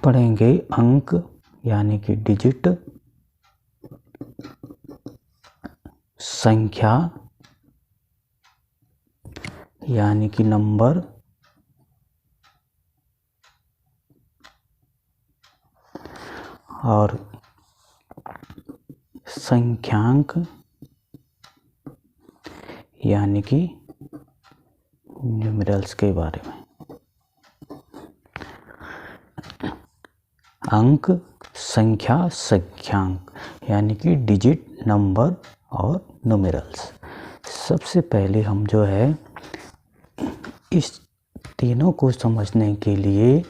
पढ़ेंगे अंक यानी कि डिजिट, संख्या यानी कि नंबर, और संख्यांक यानी कि न्यूमेरल्स के बारे में। अंक, संख्या, संख्यांक यानी कि डिजिट, नंबर और न्यूमेरल्स। सबसे पहले हम जो है इस तीनों को समझने के लिए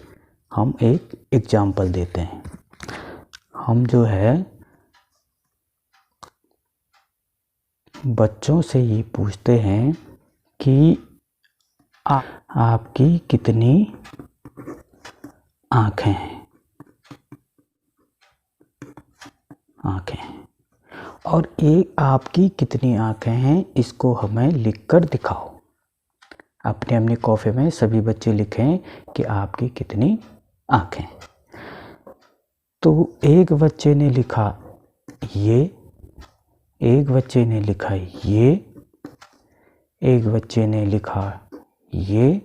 हम एक एग्जाम्पल देते हैं। हम जो है बच्चों से ये पूछते हैं कि आपकी कितनी आँखें हैं, और एक आपकी कितनी आँखें हैं इसको हमें लिखकर दिखाओ। अपने अपने कॉफी में सभी बच्चे लिखें कि आपकी कितनी आँखें। तो एक बच्चे ने लिखा ये, एक बच्चे ने लिखा ये, एक बच्चे ने लिखा ये,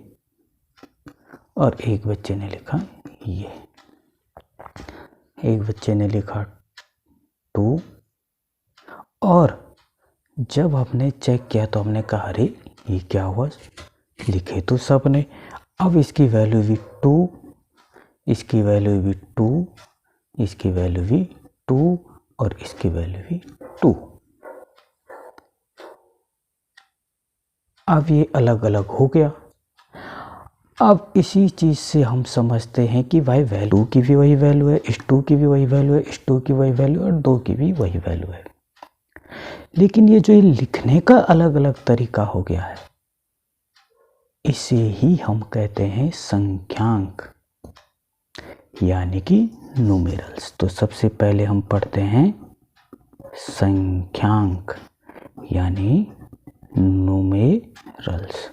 और एक बच्चे ने लिखा ये। एक बच्चे ने लिखा 2, और जब हमने चेक किया तो हमने कहा अरे ये क्या हुआ, लिखे तो सब ने। अब इसकी वैल्यू भी 2, इसकी वैल्यू भी 2, इसकी वैल्यू भी 2, और इसकी वैल्यू भी 2। अब ये अलग अलग हो गया। अब इसी चीज़ से हम समझते हैं कि भाई वैल्यू की भी वही वैल्यू है, इस 2 की भी वही वैल्यू है, इस 2 की वही वैल्यू है, और 2 की भी वही वैल्यू है। लेकिन ये जो लिखने का अलग अलग तरीका हो गया है, इसे ही हम कहते हैं संख्यांक यानी कि न्यूमेरल्स। तो सबसे पहले हम पढ़ते हैं संख्यांक यानी न्यूमेरल्स।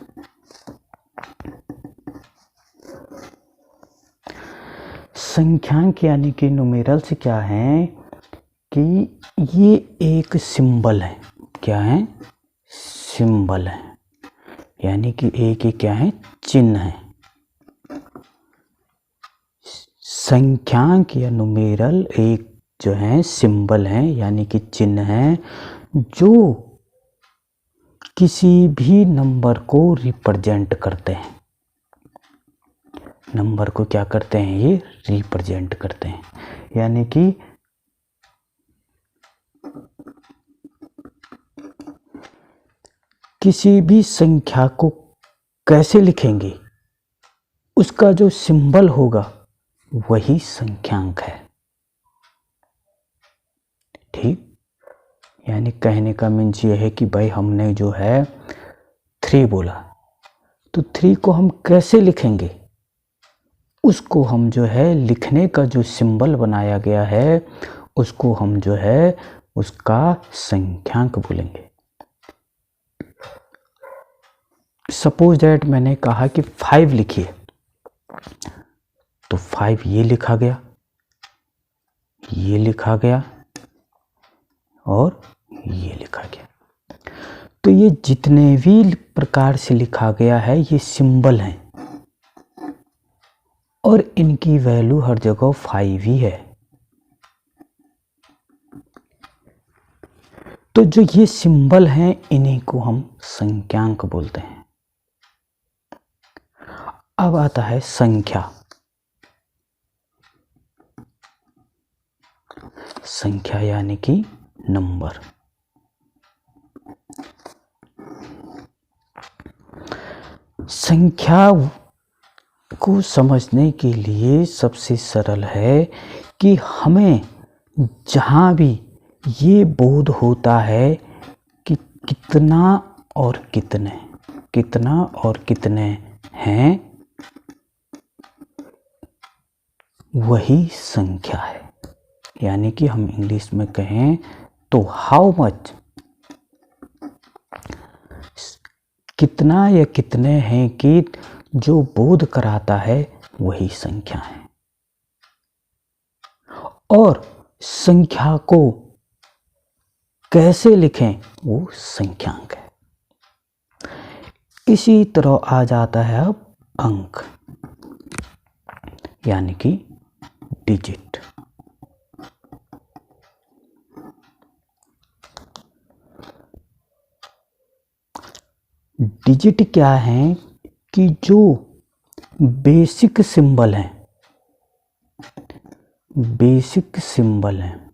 संख्यांक यानी कि न्यूमेरल्स क्या है कि ये एक सिंबल है। क्या है? सिंबल है, यानी कि एक ही क्या है, चिन्ह है। संख्यांक या न्यूमेरल एक जो है सिंबल है यानी कि चिन्ह है, जो किसी भी नंबर को रिप्रेजेंट करते हैं। नंबर को क्या करते हैं, ये रिप्रेजेंट करते हैं। यानी कि किसी भी संख्या को कैसे लिखेंगे, उसका जो सिंबल होगा वही संख्यांक है। ठीक, यानी कहने का मीन्स ये है कि भाई हमने जो है 3 बोला, तो 3 को हम कैसे लिखेंगे, उसको हम जो है लिखने का जो सिंबल बनाया गया है उसको हम जो है उसका संख्यांक बोलेंगे। सपोज दैट मैंने कहा कि 5 लिखिए, तो 5 ये लिखा गया, ये लिखा गया और ये लिखा गया। तो ये जितने भी प्रकार से लिखा गया है ये सिंबल हैं, और इनकी वैल्यू हर जगह 5 ही है। तो जो ये सिंबल हैं इन्हीं को हम संख्यांक बोलते हैं। अब आता है संख्या। संख्या यानी कि नंबर। संख्या को समझने के लिए सबसे सरल है कि हमें जहाँ भी ये बोध होता है कि कितना और कितने, कितना और कितने हैं, वही संख्या है। यानी कि हम इंग्लिश में कहें तो हाउ मच, कितना या कितने हैं कि जो बोध कराता है वही संख्या है। और संख्या को कैसे लिखें, वो संख्यांक है। इसी तरह आ जाता है अब अंक, यानी कि डिजिट। डिजिट क्या है कि जो बेसिक सिंबल हैं, बेसिक सिंबल हैं,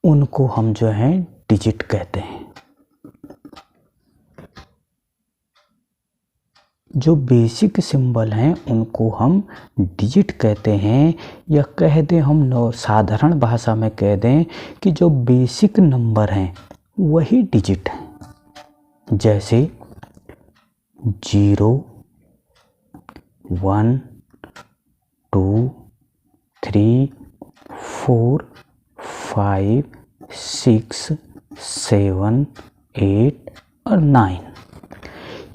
उनको हम जो है डिजिट कहते हैं। जो बेसिक सिंबल हैं उनको हम डिजिट कहते हैं, या कह दें हम साधारण भाषा में कह दें कि जो बेसिक नंबर हैं वही डिजिट हैं। जैसे 0, 1, 2, 3, 4, 5, 6, 7, 8 और 9।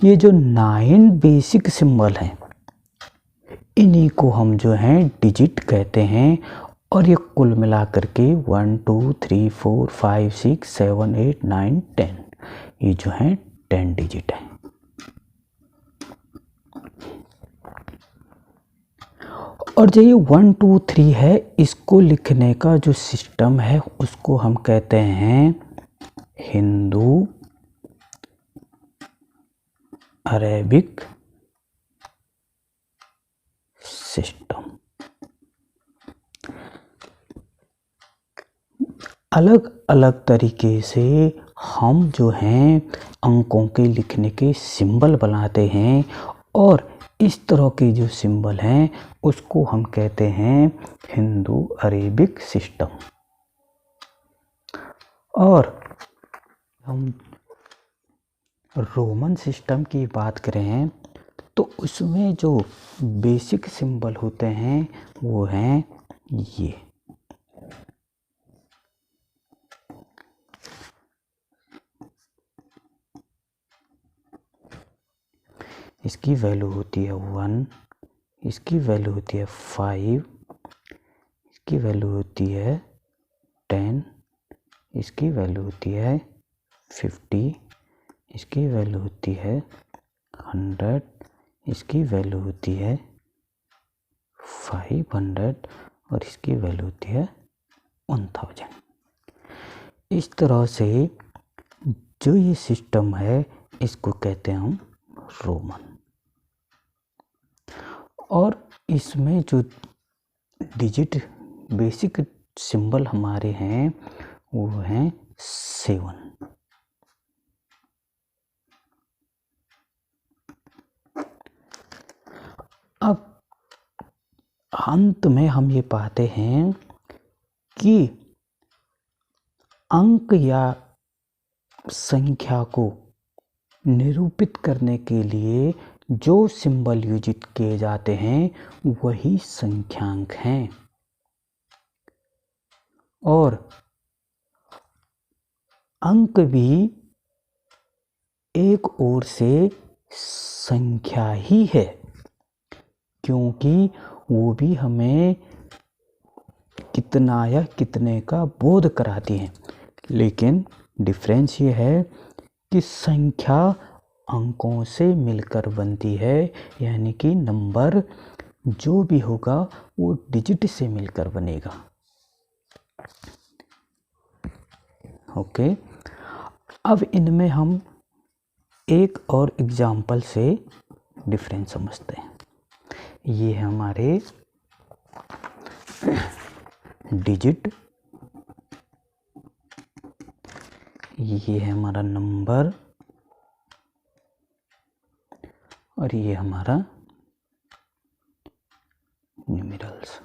ये जो 9 बेसिक सिंबल हैं, इन्हीं को हम जो हैं डिजिट कहते हैं। और ये कुल मिलाकर के 1, 2, 3, 4, 5, 6, 7, 8, 9, 10, ये जो हैं 10 डिजिट हैं। और जो ये 1, 2, 3 है, इसको लिखने का जो सिस्टम है उसको हम कहते हैं हिंदू अरेबिक सिस्टम। अलग अलग तरीके से हम जो हैं अंकों के लिखने के सिंबल बनाते हैं, और इस तरह के जो सिंबल हैं उसको हम कहते हैं हिंदू अरेबिक सिस्टम। और हम रोमन सिस्टम की बात करें तो उसमें जो बेसिक सिंबल होते हैं वो हैं ये। इसकी वैल्यू होती है 1, इसकी वैल्यू होती है 5, इसकी वैल्यू होती है 10, इसकी वैल्यू होती है 50, इसकी वैल्यू होती है 100, इसकी वैल्यू होती है 500 और इसकी वैल्यू होती है 1000। इस तरह से जो ये सिस्टम है इसको कहते हैं हम रोमन। और इसमें जो डिजिट बेसिक सिंबल हमारे हैं वो हैं 7। अब अंत में हम ये पाते हैं कि अंक या संख्या को निरूपित करने के लिए जो सिंबल यूजित किए जाते हैं वही संख्यांक हैं। और अंक भी एक ओर से संख्या ही है, क्योंकि वो भी हमें कितना या कितने का बोध कराती हैं। लेकिन डिफरेंस ये है कि संख्या अंकों से मिलकर बनती है, यानी कि नंबर जो भी होगा वो डिजिट से मिलकर बनेगा। ओके, अब इनमें हम एक और एग्जाम्पल से डिफरेंस समझते हैं। ये है हमारे डिजिट, ये है हमारा नंबर, और ये हमारा न्यूमेरल्स।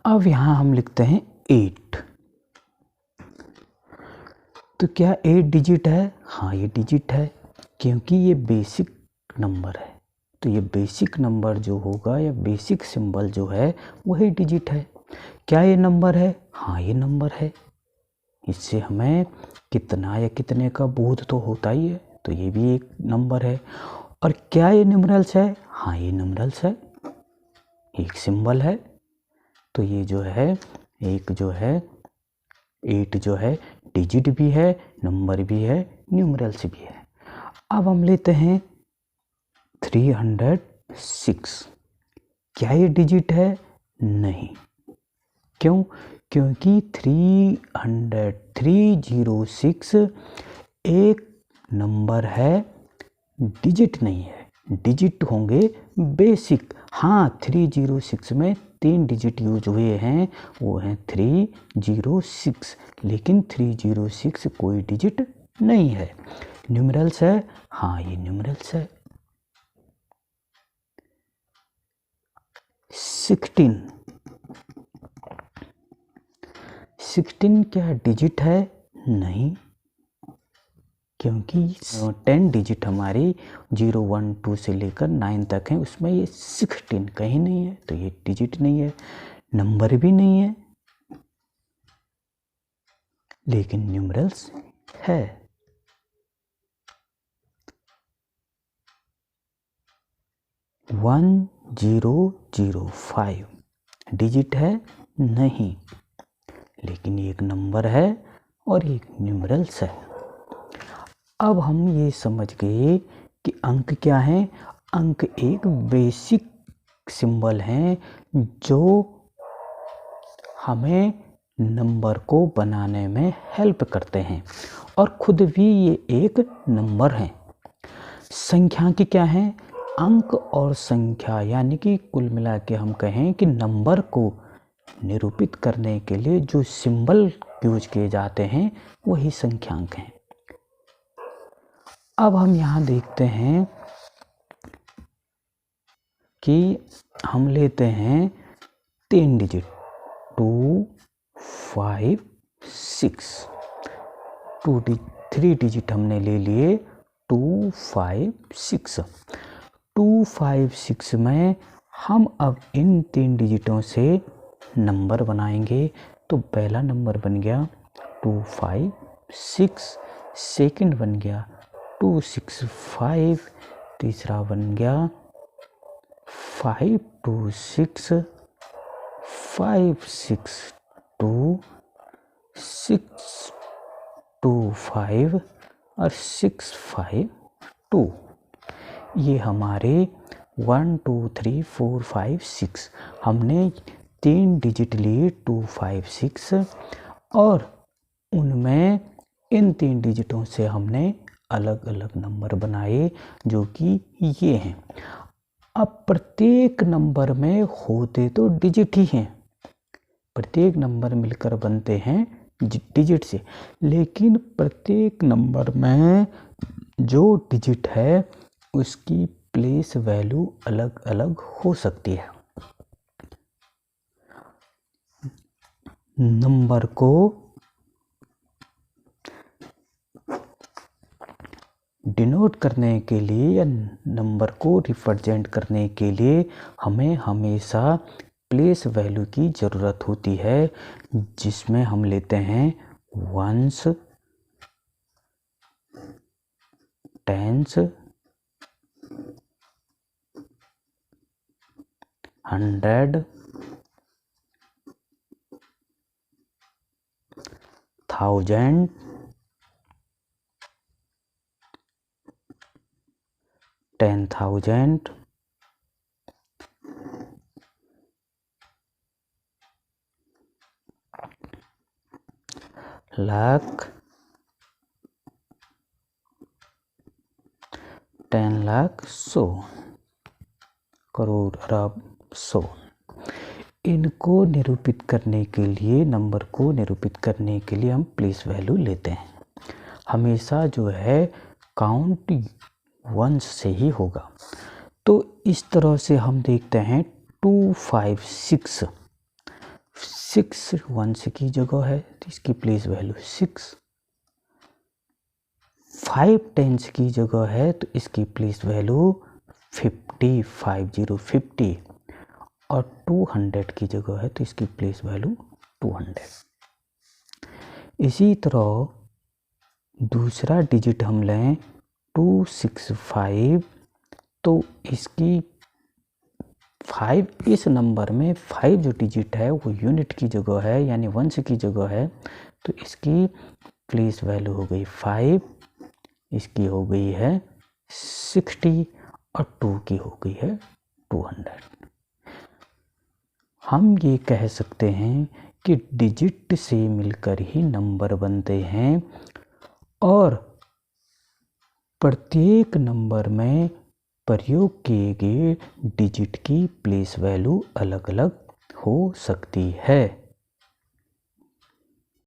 अब यहाँ हम लिखते हैं 8। तो क्या 8 डिजिट है? हाँ, ये डिजिट है, क्योंकि ये बेसिक नंबर है। तो ये बेसिक नंबर जो होगा या बेसिक सिंबल जो है वही डिजिट है। क्या ये नंबर है? हाँ, ये नंबर है। इससे हमें कितना या कितने का बोध तो होता ही है, तो ये भी एक नंबर है। और क्या ये न्यूमरल्स है? हाँ, ये न्यूमरल्स है, एक सिंबल है। तो ये जो है एक जो है 8 जो है डिजिट भी है, नंबर भी है, न्यूमरल्स भी है। अब हम लेते हैं 306। क्या ये डिजिट है? नहीं। क्यों? क्योंकि 306 एक नंबर है, डिजिट नहीं है। डिजिट होंगे बेसिक। हाँ, 306 में 3 डिजिट यूज हुए हैं, वो हैं 306, लेकिन 306 कोई डिजिट नहीं है। न्यूमरल्स है? हाँ, ये न्यूमरल्स है। 16 क्या डिजिट है? नहीं, क्योंकि 10 डिजिट हमारी 0 1 2 से लेकर 9 तक हैं, उसमें ये 16 कहीं नहीं है, तो ये डिजिट नहीं है, नंबर भी नहीं है, लेकिन न्यूमरल्स है। वन 005 डिजिट है? नहीं, लेकिन एक नंबर है और एक न्यूमरल्स है। अब हम ये समझ गए कि अंक क्या है। अंक एक बेसिक सिंबल हैं जो हमें नंबर को बनाने में हेल्प करते हैं, और खुद भी ये एक नंबर हैं। संख्या की क्या है? अंक और संख्या, यानी कि कुल मिला के हम कहें कि नंबर को निरूपित करने के लिए जो सिंबल यूज किए जाते हैं वही संख्यांक हैं। अब हम यहाँ देखते हैं कि हम लेते हैं 3 डिजिट 2 5 6। 3 डिजिट हमने ले लिए 2 5 6। 2 5 6 में हम अब इन 3 डिजिटों से नंबर बनाएंगे। तो पहला नंबर बन गया 2 5 6, सेकंड बन गया 2 6 5, तीसरा बन गया 5 2 6 5 6 2 6 2 5 और 6 5 2। ये हमारे 1 2 3 4 5 6 हमने 3 डिजिट लिए 2 5 6, और उनमें इन 3 डिजिटों से हमने अलग अलग नंबर बनाए जो कि ये हैं। अब प्रत्येक नंबर में होते तो डिजिट ही हैं, प्रत्येक नंबर मिलकर बनते हैं डिजिट से, लेकिन प्रत्येक नंबर में जो डिजिट है उसकी प्लेस वैल्यू अलग अलग हो सकती है। नंबर को डिनोट करने के लिए या नंबर को रिप्रेजेंट करने के लिए हमें हमेशा प्लेस वैल्यू की ज़रूरत होती है, जिसमें हम लेते हैं ones, tens, hundred, thousand, 10,000, lakh, 10 lakh, 100, crore, अरब, 100। इनको निरूपित करने के लिए, नंबर को निरूपित करने के लिए हम प्लेस वैल्यू लेते हैं। हमेशा जो है काउंट वंस से ही होगा। तो इस तरह से हम देखते हैं 2 5 6 6 वंस की जगह है तो इसकी प्लेस वैल्यू 6। 5 टेंस की जगह है तो इसकी प्लेस वैल्यू 50 50। और 200 की जगह है तो इसकी प्लेस वैल्यू 200। इसी तरह दूसरा डिजिट हम लें 265, तो इसकी 5 इस नंबर में 5 जो डिजिट है वो यूनिट की जगह है, यानी वंश की जगह है, तो इसकी प्लेस वैल्यू हो गई 5, इसकी हो गई है 60 और 2 की हो गई है 200। हम ये कह सकते हैं कि डिजिट से मिलकर ही नंबर बनते हैं और प्रत्येक नंबर में प्रयोग किए गए डिजिट की प्लेस वैल्यू अलग अलग हो सकती है।